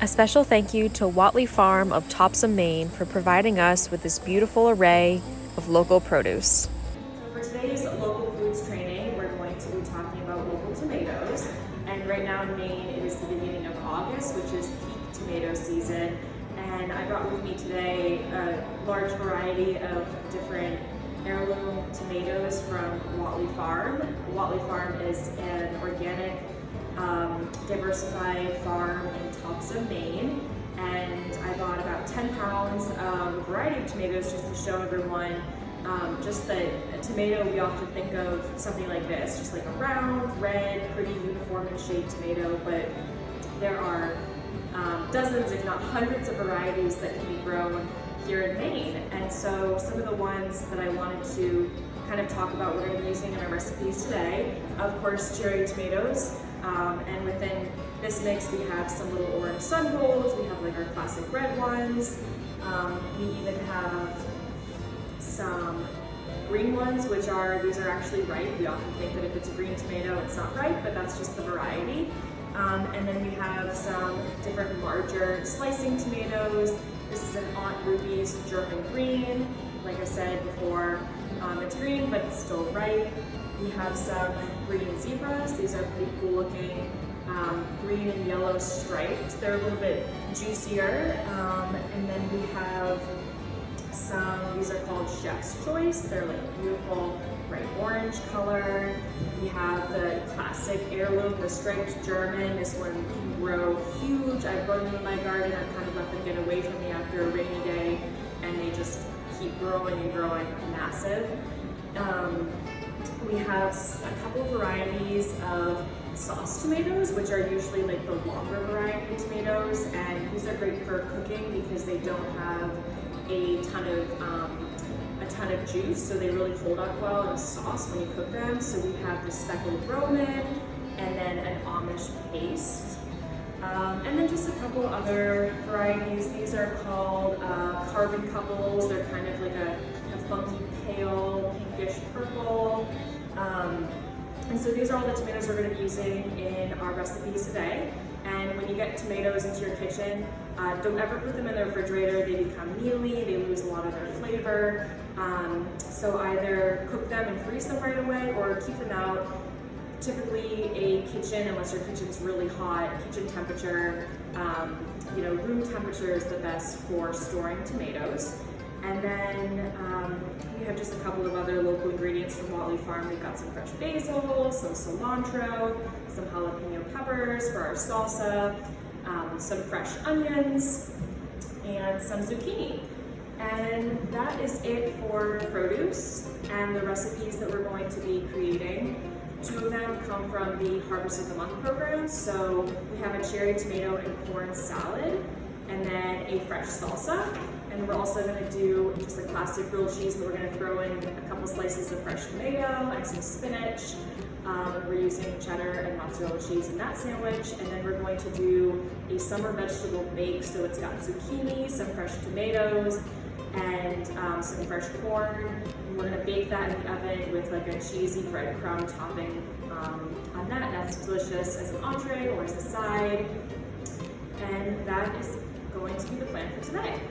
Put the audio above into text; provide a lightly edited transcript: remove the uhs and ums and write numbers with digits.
A special thank you to Watley Farm of Topsom, Maine for providing us with this beautiful array of local produce. So for today's local foods training, we're going to be talking about local tomatoes. And right now in Maine, it is the beginning of August, which is peak tomato season. And I brought with me today a large variety of different heirloom tomatoes from Watley Farm. Watley Farm is an organic, diversified farm in Topsom, Maine. And I bought about 10 pounds of a variety of tomatoes just to show everyone just that a tomato, we often think of something like this, just like a round, red, pretty uniform in shaped tomato, but there are dozens, if not hundreds of varieties that can be grown here in Maine. And so some of the ones that I wanted to kind of talk about we're going to be using in our recipes today, of course, cherry tomatoes. And within this mix, we have some little orange sun golds, we have like our classic red ones, we even have some green ones, these are actually ripe. We often think that if it's a green tomato, it's not ripe, but that's just the variety. And then we have some different larger slicing tomatoes. This is an Aunt Ruby's German green. Like I said before, it's green, but it's still ripe. We have some green zebras. These are pretty cool looking, green and yellow striped. They're a little bit juicier. And then we have these are called Chef's Choice. They're like beautiful bright orange color. We have the classic heirloom, the striped German. This one can grow huge. I've grown them in my garden. I've kind of let them get away from me after a rainy day, and they just keep growing and growing massive. We have a couple of varieties of sauce tomatoes, which are usually like the longer variety of tomatoes, and these are great for cooking because they don't have a ton of juice, so they really hold up well in a sauce when you cook them. So we have the speckled Roman, and then an Amish paste, and then just a couple other varieties. These are called carbon couples. They're kind of like a funky pale pinkish purple. And so these are all the tomatoes we're going to be using in our recipes today. And when you get tomatoes into your kitchen, don't ever put them in the refrigerator. They become mealy, they lose a lot of their flavor. So either cook them and freeze them right away or keep them out. Typically a kitchen, unless your kitchen's really hot, kitchen temperature, room temperature is the best for storing tomatoes. And then we have just a couple of other local ingredients from Watley Farm. We've got some fresh basil, some cilantro, some jalapeno peppers for our salsa, some fresh onions, and some zucchini. And that is it for produce and the recipes that we're going to be creating. 2 of them come from the Harvest of the Month program. So we have a cherry tomato and corn salad, and then a fresh salsa. And we're also going to do just a classic grilled cheese, but we're going to throw in a couple slices of fresh tomato and some spinach. We're using cheddar and mozzarella cheese in that sandwich. And then we're going to do a summer vegetable bake. So it's got zucchini, some fresh tomatoes, and some fresh corn. And we're going to bake that in the oven with like a cheesy breadcrumb topping on that. That's delicious as an entree or as a side. And that is going to be the plan for today.